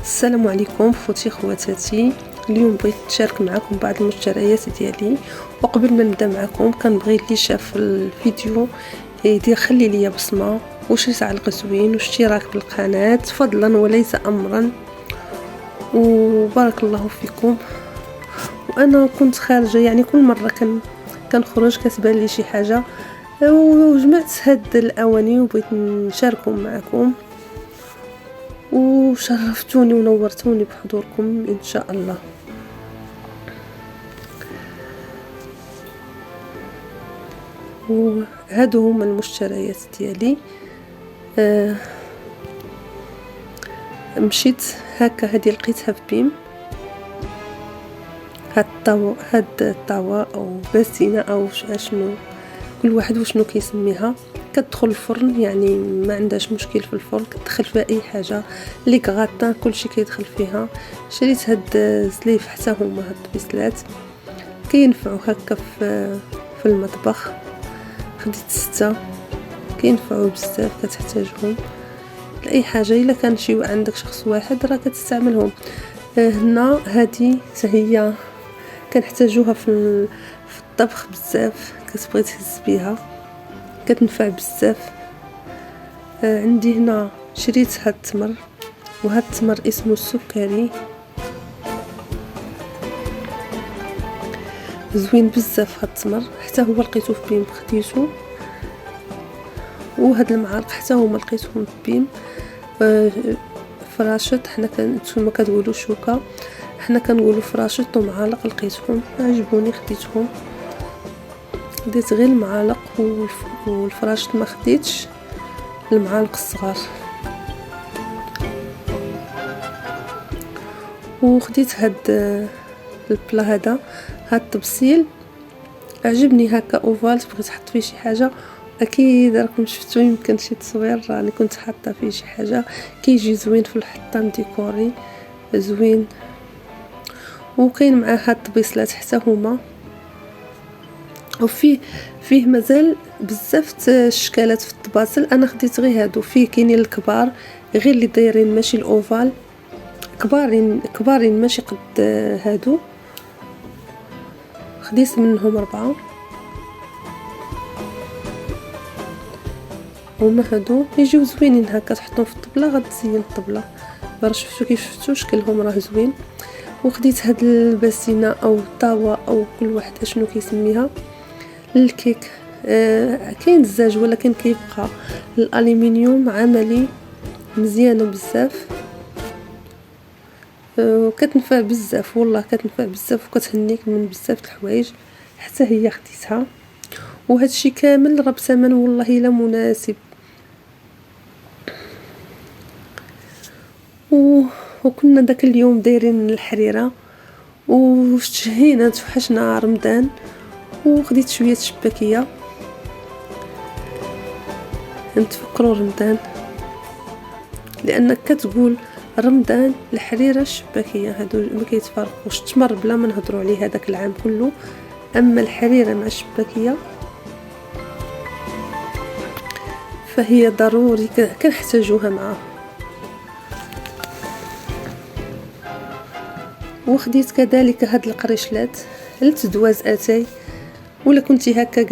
السلام عليكم خوتي خواتاتي. اليوم بغيت نشارك معكم بعض المشتريات ديالي، وقبل ما نبدا معكم كنبغي اللي شاف الفيديو يدير خلي لي بصمه وشي تعليق زوين واشتراك بالقناه فضلا وليس امرا، وبارك الله فيكم. وانا كنت خارجه يعني كل مره كنخرج كتبان لي شي حاجه، وجمعت هاد الاواني وبغيت نشاركهم معكم، وشرفتوني ونورتوني بحضوركم ان شاء الله. وهادو هما المشتريات ديالي. مشيت هكا، هذه لقيتها في بيم، هاد الطاوة او باسينه او شنو كل واحد وشنو كيسميها. كتدخل الفرن، يعني ما عندهاش مشكل في الفرن، كتدخل فيها اي حاجه لي كغاطان كلشي كيدخل فيها. شريت هاد زليف حتى هما هاد البيسلات كينفعوا هكا في المطبخ. خديت 6 كينفعوا بزاف، كتحتاجهم لاي حاجه. الا كان شي عندك شخص واحد راه كتستعملهم. هنا هذه هي كنحتاجوها في الطبخ بزاف، كتبغي تهز بها كتنفع بزاف. عندي هنا شريت هاد التمر، وهاد التمر اسمه السكري، زوين بزاف هاد التمر، حتى هو لقيته في بيم خديته. وهاد المعالق حتى هما لقيتهم في بيم. فراشط، حنا نتوما كتقولوا شوكه، حنا كنقولوا فراشط. ومعالق لقيتهم عجبوني خديتهم، خديت غير المعالق والفراشط ما خديتش المعالق الصغار. وخديت هاد البلا، هذا هاد الطبسيل عجبني هكا اوفال، بغيت نحط فيه شي حاجه. اكيد راكم شفتوا يمكن شي تصوير راني كنت حاطه فيه شي حاجه، كيجي زوين في الحطام ديكوري زوين. وكاين معاه هاد الطبيصلات حتى هما، وفيه مازال بزاف الشكالات في الطباسل. انا خديت غير هادو، فيه كاينين الكبار غير اللي دايرين ماشي الاوفال، كبارين ماشي قد هادو. خديت منهم 4 هما هادو، يجيو زوينين هكا تحطهم في الطبله غتزين الطبله. باش شفتوا كيف شفتوا شكلهم راه زوين. وخديت هاد الباسينه او الطاوه او كل واحد اشنو كيسميها للكيك. كاين الزاج ولكن كيبقى الالومنيوم عملي مزيانه بزاف. كتنفع بزاف والله، كتنفع بزاف وكتهنيك من بزاف الحوايج. حتى هي خديتها، وهذا الشيء كامل راه بثمن والله الا مناسب. وكنا داك اليوم دايرين الحريره واشتهينا توحشنا رمضان، وخديت شويه شباكيه نتفكروا رمضان، لانك كتقول رمضان الحريره الشباكيه هادو ما كيتفارقوش. التمر بلا ما نهضروا عليه هذاك العام كله، اما الحريره مع الشباكيه فهي ضروري كنحتاجوها معاه. وخديت كذلك هاد القريشلات لتدواز اتاي، ولا كنتي هكا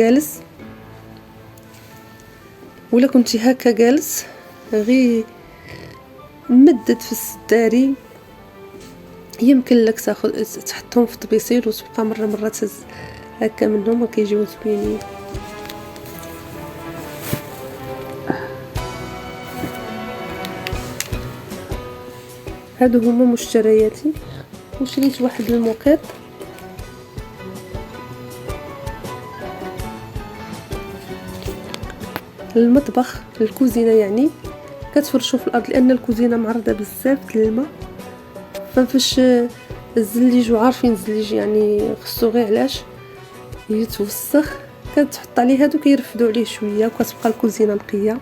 جالس غير مدد في السداري، يمكن لك تحطهم في طبيسيل وتبقى مره تهز هكا منهم وكيجيو زوينين. هادو هما مشترياتي. وشريت واحد الموقيت المطبخ الكوزينه، يعني كتفرشوا في الارض لان الكوزينه معرضه بزاف الماء، فاش الزليج وعارفين الزليج يعني خصو غير علاش يتوسخ كتحط عليه هادو كيرفدوا عليه شويه وكتبقى الكوزينه نقيه.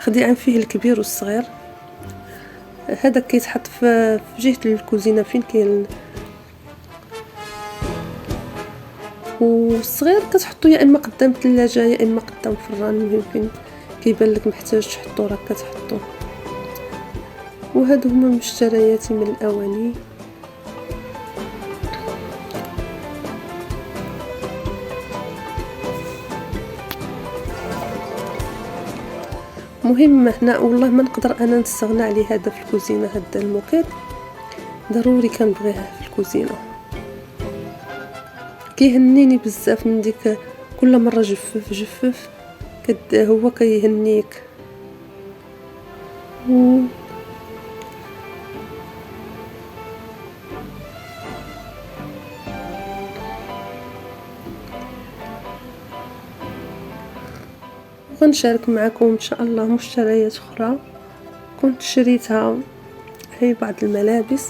خديعه فيه الكبير والصغير، هذا كيتحط في جهه الكوزينه فين كاين، والصغير كتحطو يا اما قدام الثلاجه يا اما قدام الفران، يمكن كيبان لك محتاج تحطو راه كتحطو. وهادو هما مشترياتي من الاواني. مهم هنا والله ما نقدر انا نستغنى عليه هذا في الكوزينه. هذا الموكيت ضروري كنبغيه في الكوزينه، كيهنيني بزاف من ديك كل مره جفف جفف هو كيهنيك. وغنشارك معكم ان شاء الله مشتريات اخرى كنت شريتها، هي بعض الملابس.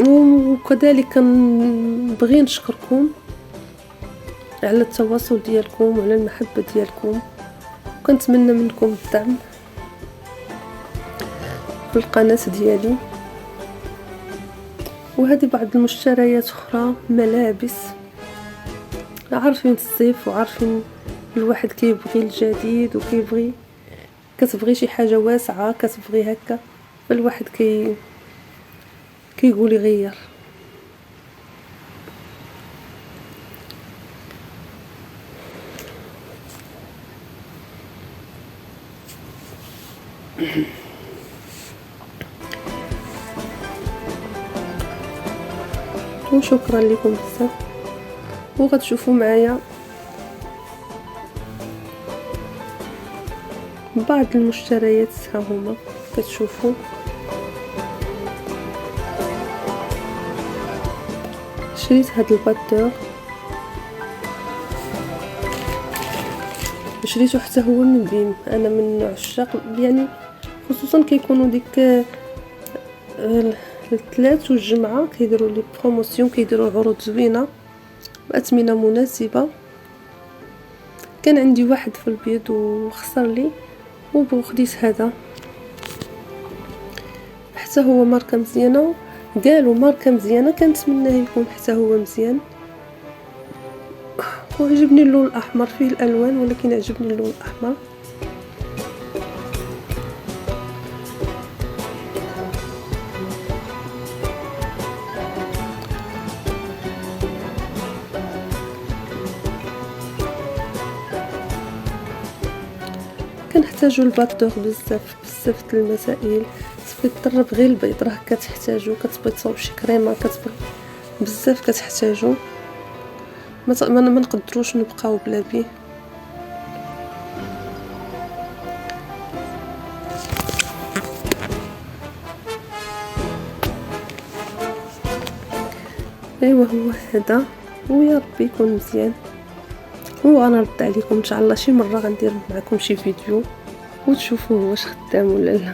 وكذلك كنبغي نشكركم على التواصل ديالكم وعلى المحبه ديالكم، وكنتمنى منكم الدعم في القناه ديالي. وهذه بعض المشتريات اخرى ملابس. عارفين الصيف وعارفين الواحد كيبغي الجديد وكيبغي كتبغي شي حاجه واسعه، كتبغي هكا، فالواحد كيقول يغير. وشكرا لكم بزاف، وغتشوفوا معايا بعض المشتريات ها هما كتشوفوا. شريت هاد الباتور، شريته حتى هو من بيم. انا من عشاق يعني خصوصا كيكونوا ديك الثلاث والجمعه كيديروا لي بروموسيون، كيديروا عروض زوينه باثمنه مناسبه. كان عندي واحد في البيض وخسر لي، وخديت هذا حتى هو ماركه مزيانه. قالوا ماركه مزيانه، كنتمناه يكون حتى هو مزيان. وعجبني اللون الاحمر، فيه الالوان ولكن عجبني اللون الاحمر. كنحتاجو الباتور بزاف المسائل. تبغي تطرب غير البيض راه كتحتاجو، كتبغي تصاوب شي كريمه، كتبغي بزاف كتحتاجو. ما نقدروش نبقاو بلا بيه. ايوا هو هذا، ويا ربي يكون مزيان. وغنرد عليكم ان شاء الله شي مره، غندير معكم شي فيديو وتشوفوا واش خدام ولا لا.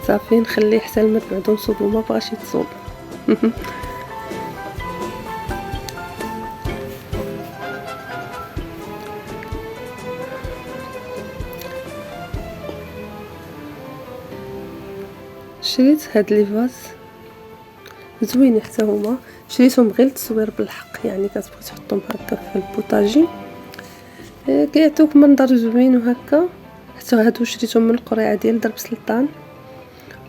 صافي نخليه حتى ما تبعدو نصوبو، ما بغاش يتصوب. شريت هاد لي فاز زوينين حتى هما، شريتهم غير للتصوير بالحق، يعني كتبغي تحطهم هكا في البوطاجي كيعطيوك منظر زوين وهكا. حتى هادو شريتهم من القريعه ديال درب سلطان،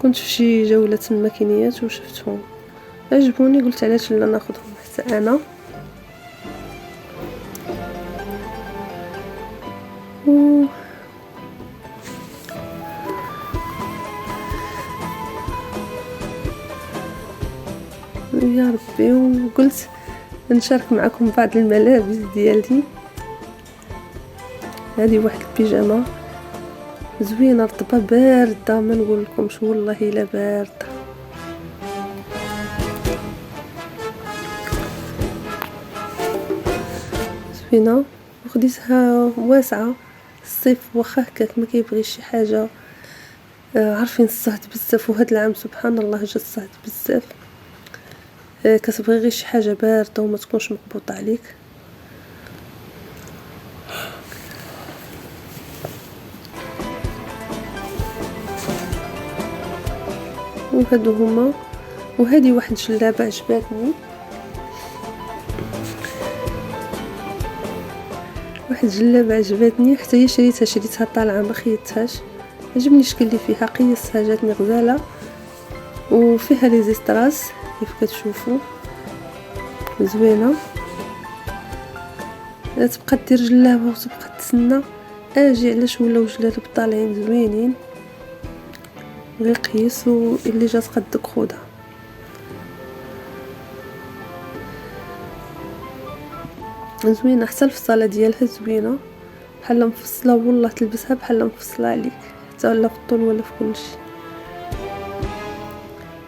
كنت في شي جوله الماكينيات وشفتهم عجبوني، قلت علاش لا ناخذهم حتى انا. يا ربي، وقلت نشارك معكم بعض الملابس ديالي. هذه واحد البيجامه زوينه رطبه بارده، ما نقول لكمش والله الا بارده. زوينه وخديتها واسعه. الصيف واخا هكاك ما كيبغيش شي حاجه، عارفين الصهد بزاف، وهذا العام سبحان الله جا الصهد بزاف. كتبغي غير شي حاجه بارده وما تكونش مقبوطه عليك. وهادو هما. وهذه واحد جلابة عجباتني، واحد جلابة عجباتني حتى هي شريتها طالعة ما خيطتهاش، عجبني الشكل اللي فيها، قيسها جاتني غزالة وفيها لي زيستراس كيف كتشوفوا زوينة. تبقى دير جلابة وتبقى تسنى اجي علاش ولاو جلالب طالعين زوينين، غير قيس واللي جات قدك خدها. زوينه حتى الفصاله ديالها زوينه بحال مفصله، والله تلبسها بحال مفصله عليك حتى ولا في الطول ولا في كلشي.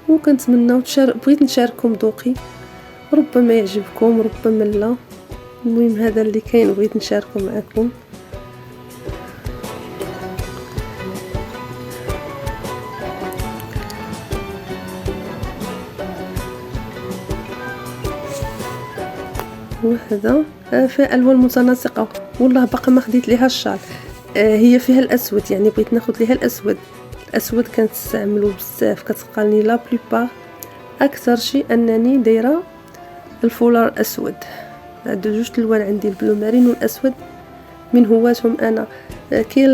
وكنتمنى بغيت نشارككم ذوقي، ربما يعجبكم ربما لا، المهم هذا اللي كاين بغيت نشاركه معكم. وهذا فيها الوان متناسقه، والله باقا ما خديت ليها الشال. هي فيها الاسود، يعني بغيت ناخذ ليها الاسود كنستعملو بزاف، كتقالني لا بليبار اكثر شيء انني دايره الفولار اسود. هادو جوج الوان عندي، البلو مارين والاسود من هواتهم انا. كاين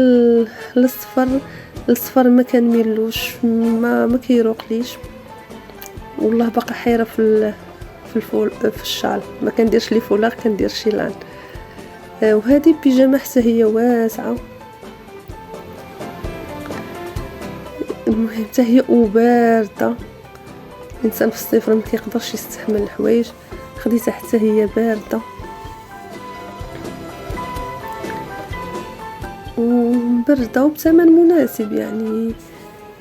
الاصفر ما كنميلوش، ما كيروقليش، والله باقا حيره في الشال، ما كنديرش لي فولار، كندير شيلان. وهذه بيجامه حتى هي واسعه، المهم حتى هي وبارده، الانسان في الصيف ما كيقدرش يستحمل الحوايج، خديتها حتى هي بارده وبرده وبثمن مناسب، يعني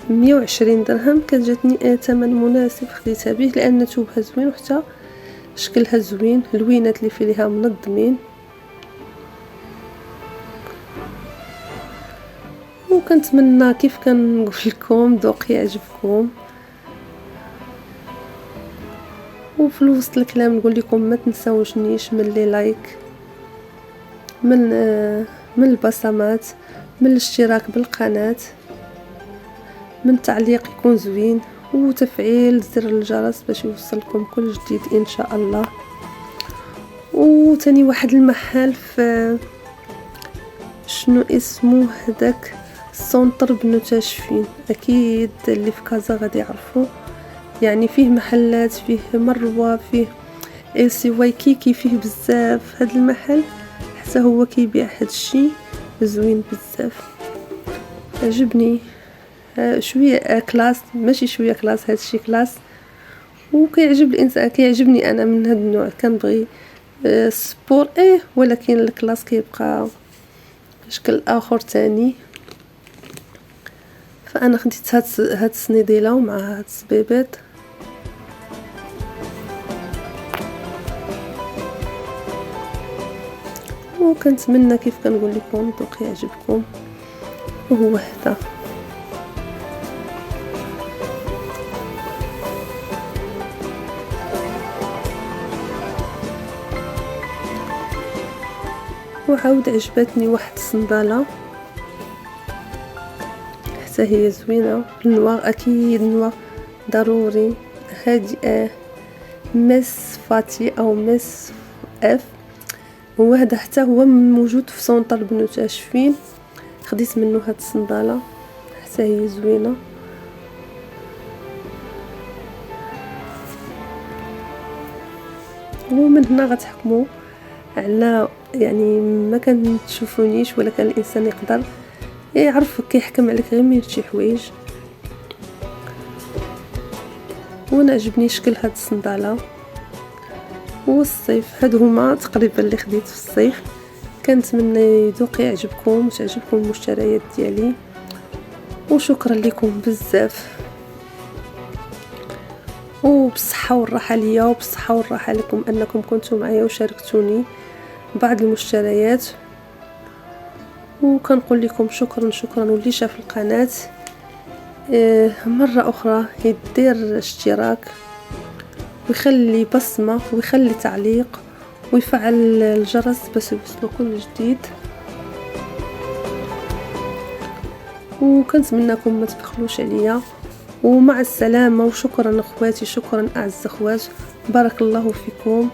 120 درهم كتجاتني ثمن مناسب خديتها به، لان ثوبها زوين وحتى شكلها زوين، الوينات اللي فيها منظمين. وكنتمنى كيف كنقول لكم ذوقي يعجبكم. وفي الوسط الكلام نقول لكم ما تنساونيش من لي لايك، من البصمات، من الاشتراك بالقناه، من تعليق يكون زوين، وتفعيل زر الجرس باش يوصلكم كل جديد ان شاء الله. وتاني واحد المحل في شنو اسمه هذاك سونتر بنو تاشفين، اكيد اللي في كازا غادي يعرفوا، يعني فيه محلات، فيه مروه، فيه سي وايكيكي، فيه بزاف. هذا المحل حتى هو كيبيع هذا الشيء زوين بزاف، عجبني شويه كلاس، ماشي شويه كلاس، هذا الشيء كلاس وكيعجب الانسان، كيعجبني انا من هذا النوع، كنبغي سبور ولكن الكلاس كيبقى شكل اخر تاني. فانا خديت هاد السنيديله مع هاد الصبيبات، وكنتمنى كيف كنقول لكم ذوقي يعجبكم. وهو هذا وعاود عجبتني واحد الصنداله حتى هي زوينه، النوار اكيد نوار ضروري، هادئه، مس فاتي او مس اف. وهذا حتى هو موجود في سونتر بنو تاشفين، خديت منه هاد الصنداله حتى هي زوينه. ومن هنا غتحكموا على، يعني ما كان تشوفونيش ولا كان الانسان يقدر يعرف كيحكم عليك غير من شي حوايج. وانا عجبني شكل هاد الصنداله. والصيف هادو هما تقريبا اللي خديت في الصيف، كنتمنى ذوقي يعجبكم وتعجبكم المشتريات ديالي، وشكرا لكم بزاف، وبالصحه والراحه ليا وبالصحه والراحه لكم انكم كنتم معايا وشاركتوني بعض المشتريات. وكنقول لكم شكرا، واللي شاف القناه مره اخرى يدير اشتراك ويخلي بصمه ويخلي تعليق ويفعل الجرس باش يوصلوا كل جديد. وكنتمنىكم ما تبخلوش عليا، ومع السلامة. وشكرا اخواتي، شكرا اعز اخوات، بارك الله فيكم.